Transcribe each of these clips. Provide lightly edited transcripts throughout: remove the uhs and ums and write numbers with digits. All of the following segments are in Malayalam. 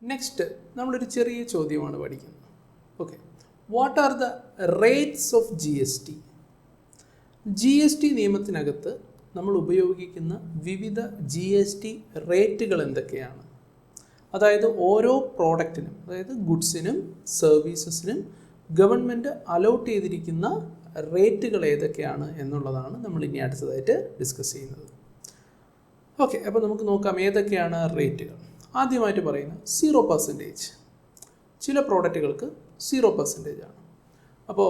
നെക്സ്റ്റ് നമ്മളൊരു ചെറിയ ചോദ്യമാണ് പഠിക്കുന്നത്. Okay, what are the rates of G S T? G S T നിയമത്തിനകത്ത് നമ്മൾ ഉപയോഗിക്കുന്ന വിവിധ ജി എസ് ടി റേറ്റുകൾ എന്തൊക്കെയാണ്? അതായത് ഓരോ പ്രോഡക്റ്റിനും, അതായത് ഗുഡ്സിനും സർവീസസിനും ഗവൺമെൻറ് അലോട്ട് ചെയ്തിരിക്കുന്ന റേറ്റുകൾ ഏതൊക്കെയാണ് എന്നുള്ളതാണ് നമ്മൾ ഇനി അടുത്തതായിട്ട് ഡിസ്കസ് ചെയ്യുന്നത്. ഓക്കെ, അപ്പോൾ നമുക്ക് നോക്കാം ഏതൊക്കെയാണ് റേറ്റുകൾ. ആദ്യമായിട്ട് പറയുന്നത് 0%. ചില പ്രോഡക്റ്റുകൾക്ക് 0% ആണ്. അപ്പോൾ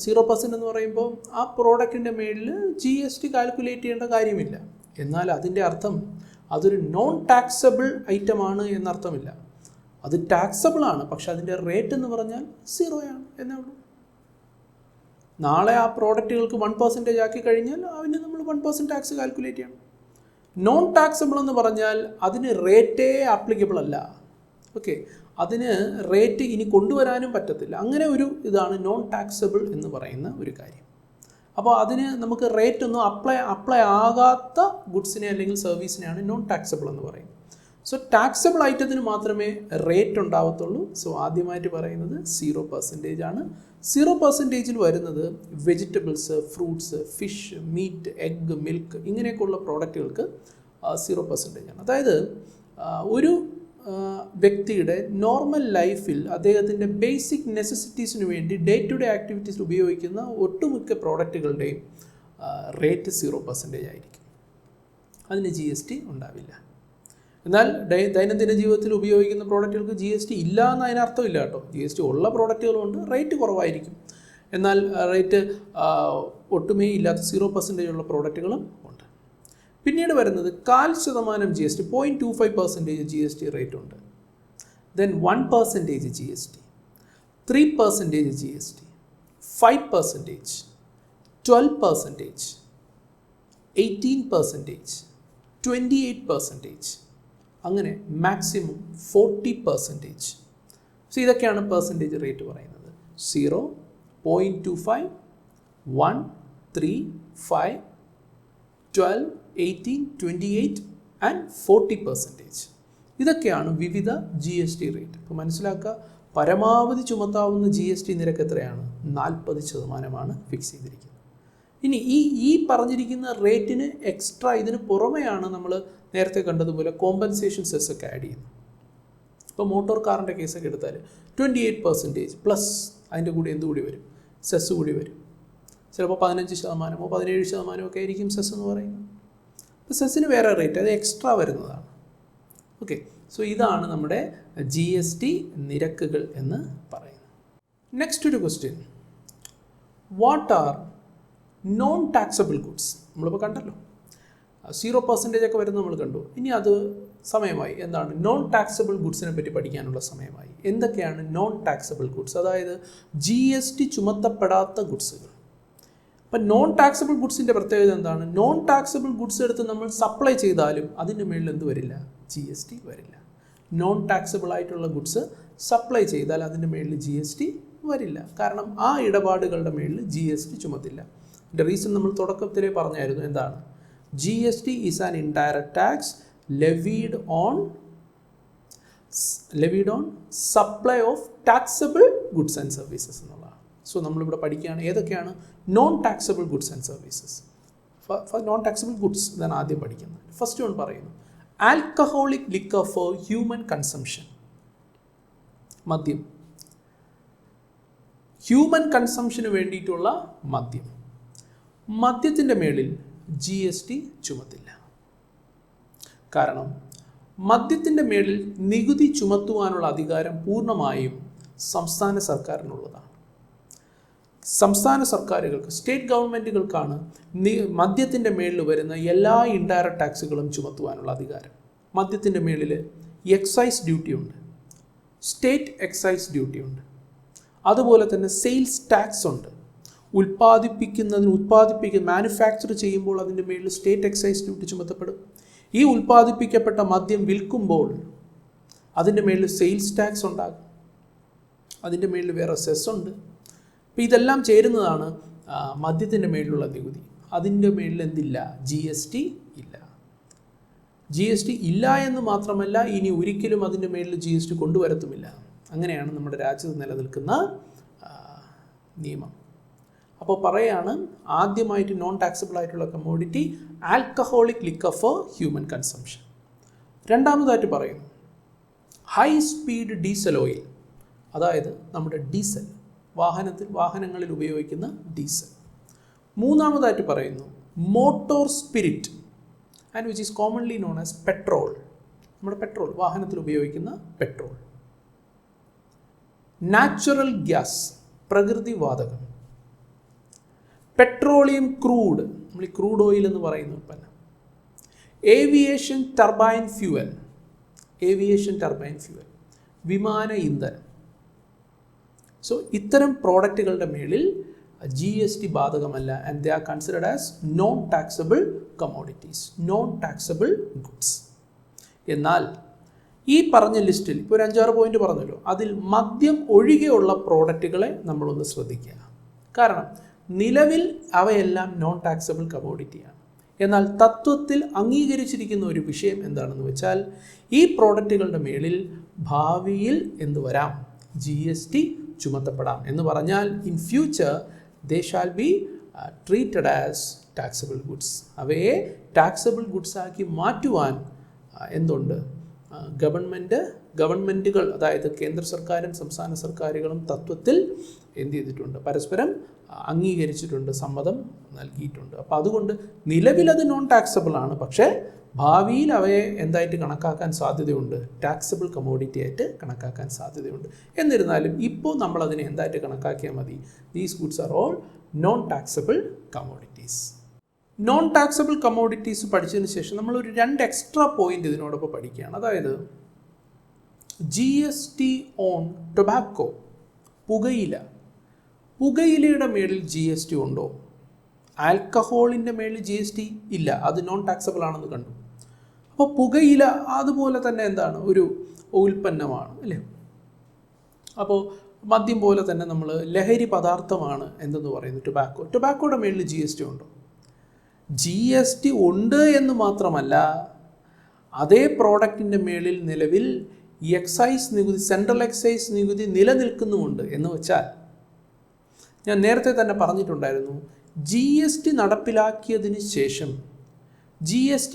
0% എന്ന് പറയുമ്പോൾ ആ പ്രോഡക്റ്റിൻ്റെ മേളിൽ ജി എസ് ടി കാൽക്കുലേറ്റ് ചെയ്യേണ്ട കാര്യമില്ല. എന്നാൽ അതിൻ്റെ അർത്ഥം അതൊരു നോൺ ടാക്സബിൾ ഐറ്റമാണ് എന്നർത്ഥമില്ല. അത് ടാക്സബിൾ ആണ്, പക്ഷെ അതിൻ്റെ റേറ്റ് എന്ന് പറഞ്ഞാൽ 0 ആണ് എന്നേ ഉള്ളൂ. നാളെ ആ പ്രോഡക്റ്റുകൾക്ക് 1% ആക്കി കഴിഞ്ഞാൽ അതിന് നമ്മൾ 1% ടാക്സ് കാൽക്കുലേറ്റ് ചെയ്യണം. നോൺ ടാക്സബിൾ എന്ന് പറഞ്ഞാൽ അതിന് റേറ്റേ ആപ്ലിക്കബിൾ അല്ല. ഓക്കെ, അതിന് റേറ്റ് ഇനി കൊണ്ടുവരാനും പറ്റത്തില്ല. അങ്ങനെ ഒരു ഇതാണ് നോൺ ടാക്സബിൾ എന്ന് പറയുന്ന ഒരു കാര്യം. അപ്പോൾ അതിന് നമുക്ക് റേറ്റ് ഒന്നും അപ്ലൈ ആകാത്ത ഗുഡ്സിനെ അല്ലെങ്കിൽ സർവീസിനെയാണ് നോൺ ടാക്സബിൾ എന്ന് പറയുന്നത്. സോ ടാക്സബിൾ ഐറ്റത്തിന് മാത്രമേ റേറ്റ് ഉണ്ടാവത്തുള്ളൂ. സോ ആദ്യമായിട്ട് പറയുന്നത് 0% ആണ്. 0%ൽ വരുന്നത് vegetables, fruits, fish, meat, egg, milk ഇങ്ങനെയൊക്കെയുള്ള പ്രോഡക്റ്റുകൾക്ക് 0% ആണ്. അതായത് ഒരു വ്യക്തിയുടെ നോർമൽ ലൈഫിൽ അദ്ദേഹത്തിൻ്റെ ബേസിക് നെസസിറ്റീസിന് വേണ്ടി ഡേ ടു ഡേ ആക്ടിവിറ്റീസിൽ ഉപയോഗിക്കുന്ന ഒട്ടുമിക്ക പ്രോഡക്റ്റുകളുടെയും റേറ്റ് 0% ആയിരിക്കും. അതിന് ജി എസ് ടി ഉണ്ടാവില്ല. എന്നാൽ ദൈനംദിന ജീവിതത്തിൽ ഉപയോഗിക്കുന്ന പ്രോഡക്റ്റുകൾക്ക് ജി എസ് ടി ഇല്ല എന്ന് അതിനർത്ഥമില്ല കേട്ടോ. ജി എസ് ടി ഉള്ള പ്രോഡക്റ്റുകളുണ്ട്, റേറ്റ് കുറവായിരിക്കും. എന്നാൽ റേറ്റ് ഒട്ടുമേ ഇല്ലാത്ത 0% ഉള്ള പ്രോഡക്റ്റുകളും ഉണ്ട്. പിന്നീട് വരുന്നത് 0.25% G S T, 0.25% G S T rate ഉണ്ട്. Then 1% G S T, 3% G S T, 5%, 12%, 18%, 28%, അങ്ങനെ മാക്സിമം 40%. സോ ഇതൊക്കെയാണ് പെർസെൻറ്റേജ് റേറ്റ് പറയുന്നത്. 0, 0.25, 1, 3, 5, 12, 18, 28 ആൻഡ് 40%. ഇതൊക്കെയാണ് വിവിധ ജി എസ് ടി റേറ്റ്. ഇപ്പോൾ മനസ്സിലാക്കുക, പരമാവധി ചുമത്താവുന്ന ജി എസ് ടി നിരക്ക് എത്രയാണ്? 40% ഫിക്സ് ചെയ്തിരിക്കുന്നത്. ഇനി ഈ പറഞ്ഞിരിക്കുന്ന റേറ്റിന് എക്സ്ട്രാ ഇതിന് പുറമെയാണ് നമ്മൾ നേരത്തെ കണ്ടതുപോലെ കോമ്പൻസേഷൻ സെസ് ഒക്കെ ആഡ് ചെയ്യുന്നത്. ഇപ്പോൾ മോട്ടോർ കാറിൻ്റെ കേസൊക്കെ എടുത്താൽ 28% പ്ലസ് അതിൻ്റെ കൂടി എന്തുകൂടി വരും? സെസ് കൂടി വരും. ചിലപ്പോൾ 15%, 17% ഒക്കെ ആയിരിക്കും സെസ് എന്ന് പറയുന്നത്. അപ്പോൾ സെസ്സിന് വേറെ റേറ്റ്, അത് എക്സ്ട്രാ വരുന്നതാണ്. ഓക്കെ, സോ ഇതാണ് നമ്മുടെ ജി എസ് ടി നിരക്കുകൾ എന്ന് പറയുന്നത്. നെക്സ്റ്റ് ഒരു question, what are non taxable goods? നമ്മളിപ്പോൾ കണ്ടല്ലോ 0% ഒക്കെ വരുന്നത് നമ്മൾ കണ്ടു. ഇനി അത് സമയമായി എന്താണ് നോൺ ടാക്സബിൾ ഗുഡ്സിനെ പറ്റി പഠിക്കാനുള്ള സമയമായി. എന്തൊക്കെയാണ് നോൺ ടാക്സബിൾ ഗുഡ്സ്? അതായത് ജി എസ് ടി ചുമത്തപ്പെടാത്ത ഗുഡ്സുകൾ. അപ്പം നോൺ ടാക്സബിൾ ഗുഡ്സിൻ്റെ പ്രത്യേകത എന്താണ്? നോൺ ടാക്സബിൾ ഗുഡ്സ് എടുത്ത് നമ്മൾ സപ്ലൈ ചെയ്താലും അതിൻ്റെ മേളിൽ എന്ത് വരില്ല? ജി എസ് ടി വരില്ല. നോൺ ടാക്സബിൾ ആയിട്ടുള്ള ഗുഡ്സ് സപ്ലൈ ചെയ്താൽ അതിൻ്റെ മേളിൽ ജി എസ് ടി വരില്ല. കാരണം ആ ഇടപാടുകളുടെ മേളിൽ ജി എസ് ടി ചുമത്തില്ല. ഇതിൻ്റെ റീസൺ നമ്മൾ തുടക്കത്തിലേ പറഞ്ഞായിരുന്നു. എന്താണ്? G S T is an indirect tax levied on supply of taxable goods and services എന്നുള്ളതാണ്. സോ നമ്മളിവിടെ പഠിക്കുകയാണ് ഏതൊക്കെയാണ് non taxable goods and services. Non taxable goods ഇതാണ് ആദ്യം പഠിക്കുന്നത്. ഫസ്റ്റ് വൺ പറയുന്നു alcoholic liquor for human consumption. മദ്യം, ഹ്യൂമൻ കൺസംഷന് വേണ്ടിയിട്ടുള്ള മദ്യം. മദ്യത്തിൻ്റെ മേളിൽ ജി എസ് ടി ചുമത്തില്ല. കാരണം മദ്യത്തിൻ്റെ മേളിൽ നികുതി ചുമത്തുവാനുള്ള അധികാരം പൂർണ്ണമായും സംസ്ഥാന സർക്കാരിനുള്ളതാണ്. സംസ്ഥാന സർക്കാരുകൾക്ക്, സ്റ്റേറ്റ് ഗവൺമെൻറ്റുകൾക്കാണ് മദ്യത്തിൻ്റെ മേളിൽ വരുന്ന എല്ലാ ഇൻഡയറക്റ്റ് ടാക്സുകളും ചുമത്തുവാനുള്ള അധികാരം. മദ്യത്തിൻ്റെ മേളിൽ എക്സൈസ് ഡ്യൂട്ടി ഉണ്ട്, സ്റ്റേറ്റ് എക്സൈസ് ഡ്യൂട്ടി ഉണ്ട്, അതുപോലെ തന്നെ സെയിൽസ് ടാക്സ് ഉണ്ട്. മാനുഫാക്ചർ ചെയ്യുമ്പോൾ അതിൻ്റെ മേളിൽ സ്റ്റേറ്റ് എക്സൈസ് ഡ്യൂട്ടി ചുമത്തപ്പെടും. ഈ ഉൽപ്പാദിപ്പിക്കപ്പെട്ട മദ്യം വിൽക്കുമ്പോൾ അതിൻ്റെ മേളിൽ സെയിൽസ് ടാക്സ് ഉണ്ടാകും, അതിൻ്റെ മേളിൽ വേറെ സെസ് ഉണ്ട്. അപ്പോൾ ഇതെല്ലാം ചേരുന്നതാണ് മദ്യത്തിൻ്റെ മേളിലുള്ള നികുതി. അതിൻ്റെ മേളിൽ എന്തില്ല? ജി എസ് ടി ഇല്ല. GST ഇല്ല എന്ന് മാത്രമല്ല, ഇനി ഒരിക്കലും അതിൻ്റെ മേളിൽ GST കൊണ്ടുവരത്തുമില്ല. അങ്ങനെയാണ് നമ്മുടെ രാജ്യത്ത് നിലനിൽക്കുന്ന നിയമം. അപ്പോൾ പറയാണ്, ആദ്യമായിട്ട് നോൺ ടാക്സബിൾ ആയിട്ടുള്ള commodity alcoholic liquor for human consumption. രണ്ടാമതായിട്ട് പറയുന്നു ഹൈ സ്പീഡ് ഡീസൽ ഓയിൽ, അതായത് നമ്മുടെ ഡീസൽ, വാഹനങ്ങളിൽ ഉപയോഗിക്കുന്ന ഡീസൽ. മൂന്നാമതായിട്ട് പറയുന്നു motor spirit and which is commonly known as petrol, നമ്മുടെ പെട്രോൾ, വാഹനത്തിൽ ഉപയോഗിക്കുന്ന പെട്രോൾ. നാച്ചുറൽ ഗ്യാസ്, പ്രകൃതി വാതകം. പെട്രോളിയം ക്രൂഡ്, നമ്മൾ ഈ ക്രൂഡ് ഓയിൽ എന്ന് പറയുന്ന ഉൽപ്പന്നം. ഏവിയേഷൻ ടർബൈൻ ഫ്യൂവൽ, വിമാന ഇന്ധനം. സോ ഇത്തരം പ്രോഡക്റ്റുകളുടെ മേളിൽ GST ബാധകമല്ല. And they are considered as non taxable commodities, non taxable goods. എന്നാൽ ഈ പറഞ്ഞ ലിസ്റ്റിൽ ഇപ്പോൾ ഒരു 5-6 പോയിന്റ് പറഞ്ഞല്ലോ, അതിൽ മദ്യം ഒഴികെയുള്ള പ്രോഡക്റ്റുകളെ നമ്മളൊന്ന് ശ്രദ്ധിക്കുക. കാരണം നിലവിൽ അവയെല്ലാം നോൺ ടാക്സബിൾ കമ്മോഡിറ്റിയാണ്. എന്നാൽ തത്വത്തിൽ അംഗീകരിച്ചിരിക്കുന്ന ഒരു വിഷയം എന്താണെന്ന് വെച്ചാൽ, ഈ പ്രോഡക്റ്റുകളുടെ മേളിൽ ഭാവിയിൽ എന്ത് വരാം, GST ചുമത്തപ്പെടാം. എന്ന് പറഞ്ഞാൽ in future they shall be treated as taxable goods. അവയെ ടാക്സബിൾ ഗുഡ്സ് ആക്കി മാറ്റുവാൻ എന്തുണ്ട്, ഗവൺമെൻറ്റുകൾ, അതായത് കേന്ദ്ര സർക്കാരും സംസ്ഥാന സർക്കാരുകളും തത്വത്തിൽ എന്ത് ചെയ്തിട്ടുണ്ട്, പരസ്പരം അംഗീകരിച്ചിട്ടുണ്ട്, സമ്മതം നൽകിയിട്ടുണ്ട്. അപ്പോൾ അതുകൊണ്ട് നിലവിലത് നോൺ ടാക്സബിൾ ആണ്, പക്ഷേ ഭാവിയിൽ അവയെ എന്തായിട്ട് കണക്കാക്കാൻ സാധ്യതയുണ്ട്, ടാക്സബിൾ കമ്മോഡിറ്റി ആയിട്ട് കണക്കാക്കാൻ സാധ്യതയുണ്ട്. എന്നിരുന്നാലും ഇപ്പോൾ നമ്മളതിനെ എന്തായിട്ട് കണക്കാക്കിയാൽ മതി, these goods are all non taxable commodities. Non taxable commodities പഠിച്ചതിന് ശേഷം നമ്മളൊരു 2 എക്സ്ട്രാ പോയിന്റ് ഇതിനോടൊപ്പം പഠിക്കുകയാണ്. അതായത് GST ഓൺ ടൊബാക്കോ, പുകയിലയുടെ മേളിൽ GST ഉണ്ടോ? ആൽക്കഹോളിൻ്റെ മേളിൽ GST ഇല്ല, അത് നോൺ ടാക്സബിൾ ആണെന്ന് കണ്ടു. അപ്പോൾ പുകയില അതുപോലെ തന്നെ എന്താണ്, ഒരു ഉൽപ്പന്നമാണ് അല്ലേ. അപ്പോൾ മദ്യം പോലെ തന്നെ നമ്മൾ ലഹരി പദാർത്ഥമാണ് എന്തെന്ന് പറയുന്നത് ടൊബാക്കോയുടെ മേളിൽ GST ഉണ്ടോ? GST ഉണ്ട് എന്ന് മാത്രമല്ല, അതേ പ്രോഡക്റ്റിൻ്റെ മേളിൽ നിലവിൽ എക്സൈസ് നികുതി, സെൻട്രൽ എക്സൈസ് നികുതി നിലനിൽക്കുന്നുമുണ്ട്. എന്ന് വെച്ചാൽ ഞാൻ നേരത്തെ തന്നെ പറഞ്ഞിട്ടുണ്ടായിരുന്നു, GST നടപ്പിലാക്കിയതിന് ശേഷം GST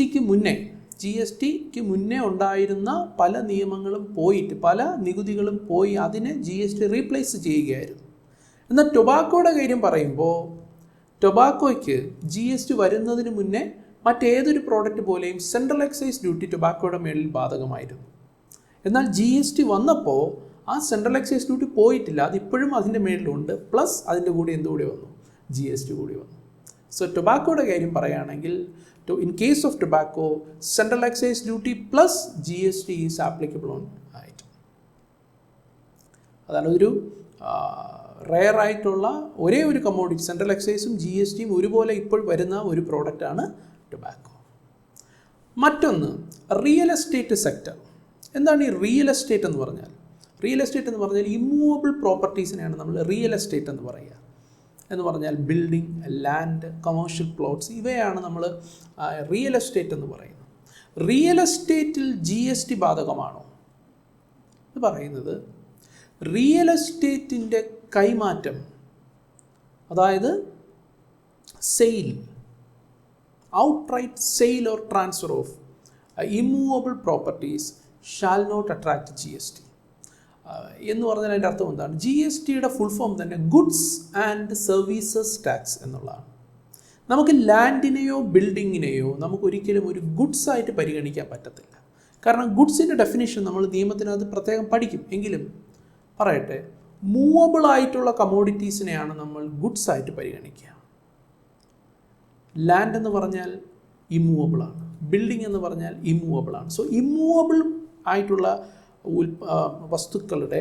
ക്ക് മുന്നേ ഉണ്ടായിരുന്ന പല നിയമങ്ങളും പോയിട്ട്, പല നികുതികളും പോയി, അതിനെ GST റീപ്ലേസ് ചെയ്യുകയായിരുന്നു. എന്നാൽ ടൊബാക്കോയുടെ കാര്യം പറയുമ്പോൾ, ടൊബാക്കോയ്ക്ക് GST വരുന്നതിന് മുന്നേ മറ്റേതൊരു പ്രോഡക്റ്റ് പോലെയും സെൻട്രൽ എക്സൈസ് ഡ്യൂട്ടി ടൊബാക്കോയുടെ മേളിൽ ബാധകമായിരുന്നു. എന്നാൽ GST വന്നപ്പോൾ ആ സെൻട്രൽ എക്സൈസ് ഡ്യൂട്ടി പോയിട്ടില്ല, അതിപ്പോഴും അതിൻ്റെ മേളിലുണ്ട്. പ്ലസ് അതിൻ്റെ കൂടെ എന്തുകൂടി വന്നു, GST കൂടി വന്നു. സോ ടൊബാക്കോയുടെ കാര്യം പറയുകയാണെങ്കിൽ, in case of tobacco, central excise duty plus GST is applicable on ആയിട്ട്. അതാണ് ഒരു റെയർ ആയിട്ടുള്ള ഒരേ ഒരു കമ്മോഡിറ്റി, സെൻട്രൽ എക്സൈസും GSTയും ഒരുപോലെ ഇപ്പോൾ വരുന്ന ഒരു പ്രോഡക്റ്റാണ് ടൊബാക്കോ. മറ്റൊന്ന് റിയൽ എസ്റ്റേറ്റ് സെക്ടർ. എന്താണ് ഈ റിയൽ എസ്റ്റേറ്റ് എന്ന് പറഞ്ഞാൽ? റിയൽ എസ്റ്റേറ്റ് എന്ന് പറഞ്ഞാൽ ഇമ്മൂവബിൾ പ്രോപ്പർട്ടീസിനെയാണ് നമ്മൾ റിയൽ എസ്റ്റേറ്റ് എന്ന് പറയുക. എന്ന് പറഞ്ഞാൽ ബിൽഡിംഗ്, ലാൻഡ്, കമേഴ്ഷ്യൽ പ്ലോട്ട്സ്, ഇവയാണ് നമ്മൾ റിയൽ എസ്റ്റേറ്റ് എന്ന് പറയുന്നത്. റിയൽ എസ്റ്റേറ്റിൽ GST ബാധകമാണോ എന്ന് പറയുന്നത്, റിയൽ എസ്റ്റേറ്റിൻ്റെ കൈമാറ്റം, അതായത് sale, outright sale or transfer of immovable properties shall not attract GST. എന്ന് പറഞ്ഞാൽ അതിൻ്റെ അർത്ഥം എന്താണ്? GSTയുടെ ഫുൾ ഫോം തന്നെ ഗുഡ്സ് ആൻഡ് സർവീസസ് ടാക്സ് എന്നുള്ളതാണ്. നമുക്ക് ലാൻഡിനെയോ ബിൽഡിങ്ങിനെയോ നമുക്കൊരിക്കലും ഒരു ഗുഡ്സ് ആയിട്ട് പരിഗണിക്കാൻ പറ്റത്തില്ല. കാരണം ഗുഡ്സിൻ്റെ ഡെഫിനിഷൻ നമ്മൾ നിയമത്തിനകത്ത് പ്രത്യേകം പഠിക്കും. എങ്കിലും പറയട്ടെ, മൂവബിൾ ആയിട്ടുള്ള കമോഡിറ്റീസിനെയാണ് നമ്മൾ ഗുഡ്സ് ആയിട്ട് പരിഗണിക്കുക. ലാൻഡ് എന്ന് പറഞ്ഞാൽ ഇമ്മൂവബിളാണ്, ബിൽഡിംഗ് എന്ന് പറഞ്ഞാൽ ഇമ്മൂവബിളാണ്. സോ ഇമ്മൂവബിൾ ആയിട്ടുള്ള വസ്തുക്കളുടെ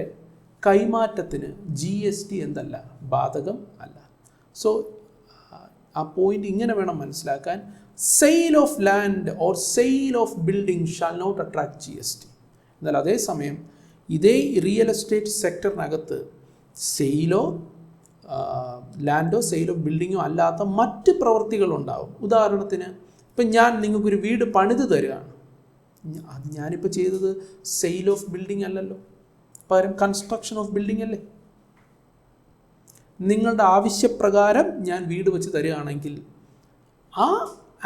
കൈമാറ്റത്തിന് GST എന്തല്ല, ബാധകം അല്ല. സോ ആ പോയിന്റ് ഇങ്ങനെ വേണം മനസ്സിലാക്കാൻ, sale of land or sale of building shall not attract GST. എന്നാൽ അതേസമയം ഇതേ റിയൽ എസ്റ്റേറ്റ് സെക്ടറിനകത്ത് സെയിലോ ലാൻഡോ സെയിലോ ബിൽഡിങ്ങോ അല്ലാത്ത മറ്റ് പ്രവൃത്തികളുണ്ടാവും. ഉദാഹരണത്തിന്, ഇപ്പം ഞാൻ നിങ്ങൾക്കൊരു വീട് പണിത് തരികയാണ്, അത് ഞാനിപ്പോൾ ചെയ്തത് സെയിൽ ഓഫ് ബിൽഡിംഗ് അല്ലല്ലോ, പകരം കൺസ്ട്രക്ഷൻ ഓഫ് ബിൽഡിംഗ് അല്ലേ. നിങ്ങളുടെ ആവശ്യപ്രകാരം ഞാൻ വീട് വെച്ച് തരികയാണെങ്കിൽ ആ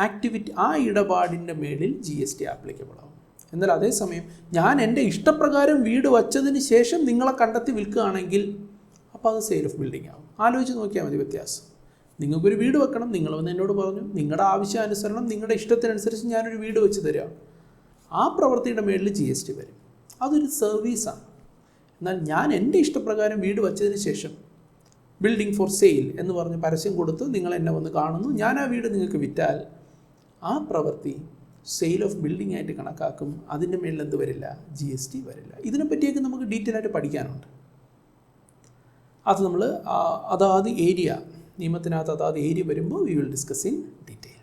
ആക്ടിവിറ്റി, ആ ഇടപാടിൻ്റെ മേളിൽ GST ആപ്ലിക്കബിൾ ആവും. എന്നാൽ അതേസമയം ഞാൻ എൻ്റെ ഇഷ്ടപ്രകാരം വീട് വച്ചതിന് ശേഷം നിങ്ങളെ കണ്ടെത്തി വിൽക്കുകയാണെങ്കിൽ അപ്പോൾ അത് സെയിൽ ഓഫ് ബിൽഡിംഗ് ആവും. ആലോചിച്ച് നോക്കിയാൽ മതി വ്യത്യാസം. നിങ്ങൾക്കൊരു വീട് വെക്കണം, നിങ്ങൾ വന്ന് എന്നോട് പറഞ്ഞു നിങ്ങളുടെ ആവശ്യാനുസരണം നിങ്ങളുടെ ഇഷ്ടത്തിനനുസരിച്ച് ഞാനൊരു വീട് വെച്ച് തരാം, ആ പ്രവൃത്തിയുടെ മേളിൽ GST വരും. അതൊരു സർവീസാണ്. എന്നാൽ ഞാൻ എൻ്റെ ഇഷ്ടപ്രകാരം വീട് വച്ചതിന് ശേഷം ബിൽഡിംഗ് ഫോർ സെയിൽ എന്ന് പറഞ്ഞ് പരസ്യം കൊടുത്ത് നിങ്ങൾ എന്നെ വന്ന് കാണുന്നു, ഞാൻ ആ വീട് നിങ്ങൾക്ക് വിറ്റാൽ ആ പ്രവൃത്തി സെയിൽ ഓഫ് ബിൽഡിംഗ് ആയിട്ട് കണക്കാക്കും. അതിൻ്റെ മേളിൽ എന്ത് വരില്ല? GST വരില്ല. ഇതിനെപ്പറ്റിയൊക്കെ നമുക്ക് ഡീറ്റെയിൽ ആയിട്ട് പഠിക്കാനുണ്ട്. അത് നമ്മൾ അതാത് ഏരിയ, നിയമത്തിനകത്ത് അതാത് ഏരിയ വരുമ്പോൾ we will discuss in detail.